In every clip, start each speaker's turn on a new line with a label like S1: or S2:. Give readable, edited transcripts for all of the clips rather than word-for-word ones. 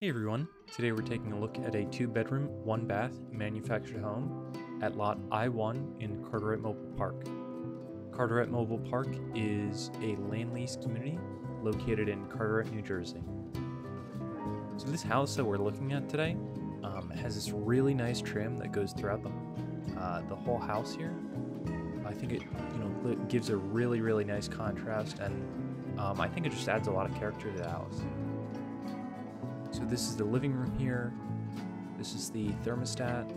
S1: Hey everyone, today we're taking a look at a 2-bedroom, 1-bath manufactured home at lot I-1 in Carteret Mobile Park. Carteret Mobile Park is a land lease community located in Carteret, New Jersey. So this house that we're looking at today has this really nice trim that goes throughout the whole house here. I think it gives a really nice contrast, and I think it just adds a lot of character to the house. So this is the living room here. This is the thermostat.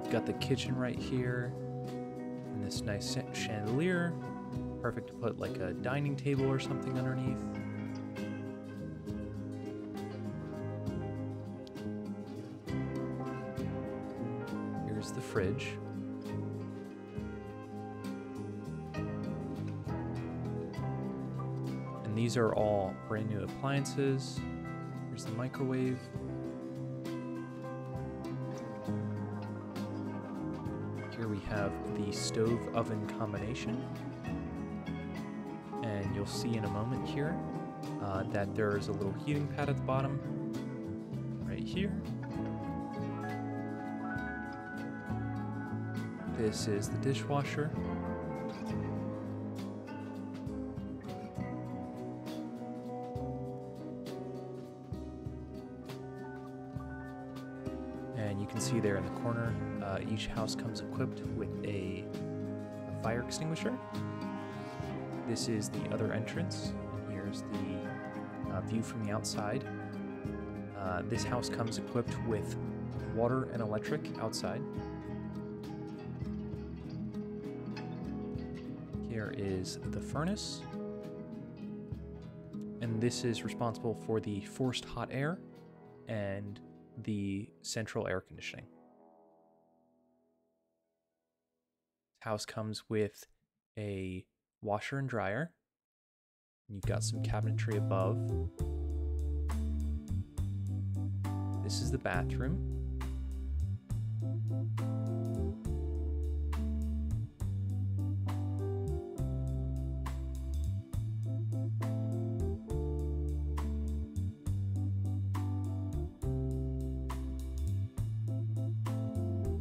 S1: We've got the kitchen right here. And this nice chandelier. Perfect to put like a dining table or something underneath. Here's the fridge. These are all brand new appliances. Here's the microwave. Here we have the stove oven combination. And you'll see in a moment here that there is a little heating pad at the bottom, right here. This is the dishwasher. And you can see there in the corner, each house comes equipped with a fire extinguisher. This is the other entrance, and here's the view from the outside. This house comes equipped with water and electric outside. Here is the furnace. And this is responsible for the forced hot air and the central air conditioning. This house comes with a washer and dryer. You've got some cabinetry above. This is the bathroom.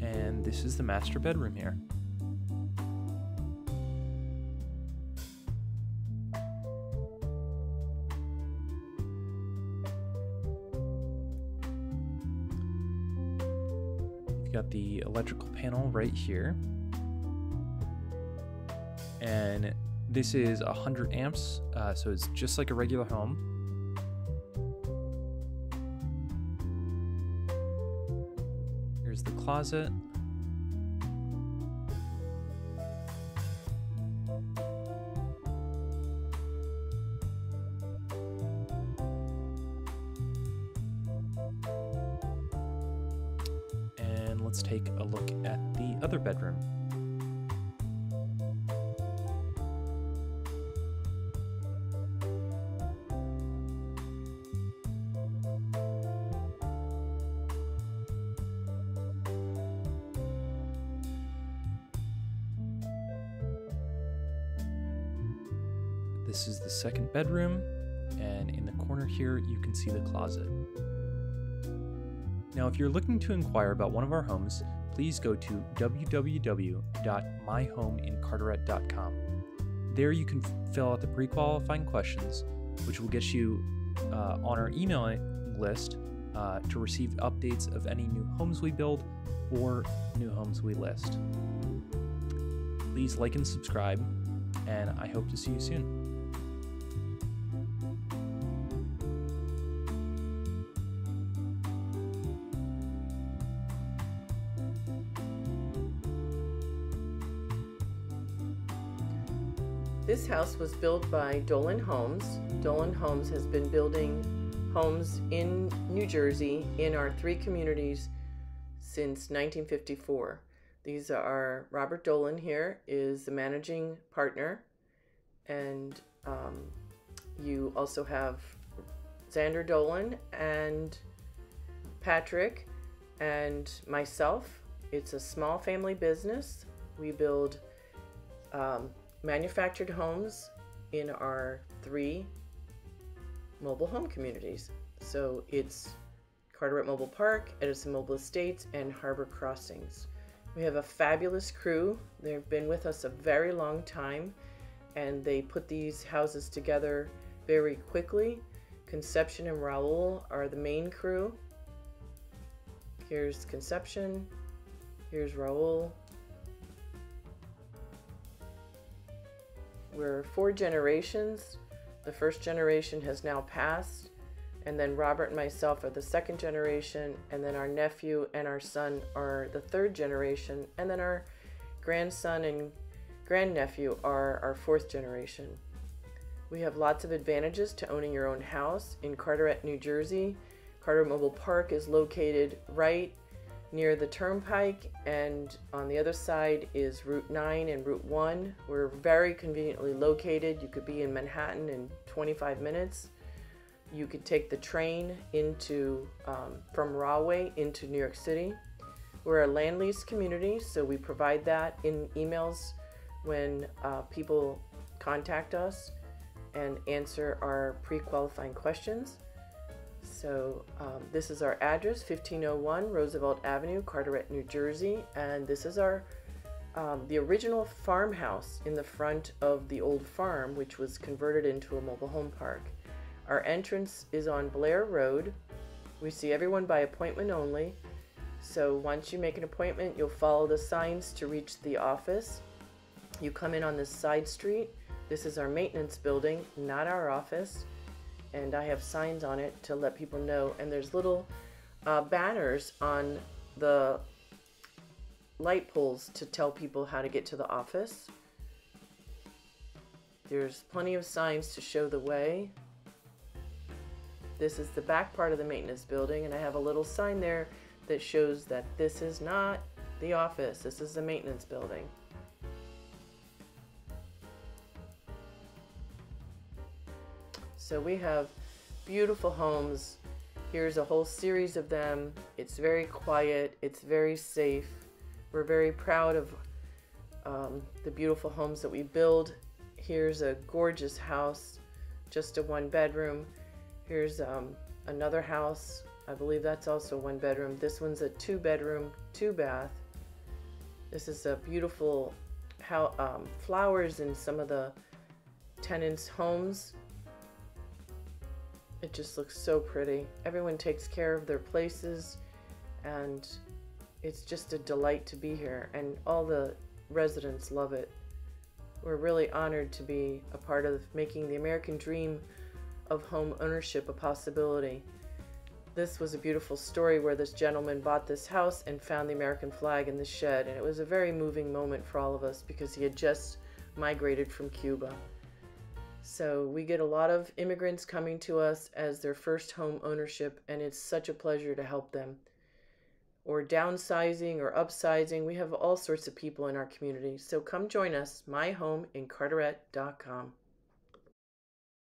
S1: And this is the master bedroom here. You've got the electrical panel right here. And this is 100 amps, so it's just like a regular home. Here's the closet. And let's take a look at the other bedroom. This is the second bedroom, and in the corner here you can see the closet. Now, if you're looking to inquire about one of our homes, please go to www.myhomeincarteret.com. There you can fill out the pre-qualifying questions, which will get you on our email list to receive updates of any new homes we build or new homes we list. Please like and subscribe, and I hope to see you soon.
S2: This house was built by Dolan Homes. Dolan Homes has been building homes in New Jersey in our 3 communities since 1954. These are Robert Dolan here is the managing partner, and you also have Xander Dolan and Patrick and myself. It's a small family business. We build manufactured homes in our 3 mobile home communities. So it's Carteret Mobile Park, Edison Mobile Estates, and Harbor Crossings. We have a fabulous crew. They've been with us a very long time, and they put these houses together very quickly. Conception and Raul are the main crew. Here's Conception, here's Raul. We're 4 generations. The first generation has now passed, and then Robert and myself are the 2nd generation, and then our nephew and our son are the 3rd generation, and then our grandson and grandnephew are our 4th generation. We have lots of advantages to owning your own house in Carteret, New Jersey. Carteret Mobile Park is located right near the Turnpike, and on the other side is Route 9 and Route 1. We're very conveniently located. You could be in Manhattan in 25 minutes. You could take the train into from Rahway into New York City. We're a land lease community, so we provide that in emails when people contact us and answer our pre-qualifying questions. So this is our address, 1501 Roosevelt Avenue, Carteret, New Jersey, and this is our the original farmhouse in the front of the old farm, which was converted into a mobile home park. Our entrance is on Blair Road. We see everyone by appointment only. So once you make an appointment, you'll follow the signs to reach the office. You come in on this side street. This is our maintenance building, not our office. And I have signs on it to let people know. And there's little banners on the light poles to tell people how to get to the office. There's plenty of signs to show the way. This is the back part of the maintenance building, and I have a little sign there that shows that this is not the office, this is the maintenance building. So we have beautiful homes. Here's a whole series of them. It's very quiet, it's very safe. We're very proud of the beautiful homes that we build. Here's a gorgeous house, just a 1-bedroom. Here's another house. I believe that's also 1 bedroom. This one's a 2-bedroom, 2-bath. This is a beautiful flowers in some of the tenants' homes. It just looks so pretty. Everyone takes care of their places, and it's just a delight to be here, and all the residents love it. We're really honored to be a part of making the American dream of home ownership a possibility. This was a beautiful story where this gentleman bought this house and found the American flag in the shed, and it was a very moving moment for all of us because he had just migrated from Cuba. So we get a lot of immigrants coming to us as their first home ownership, and it's such a pleasure to help them. Or downsizing or upsizing. We have all sorts of people in our community. So come join us, myhomeincarteret.com.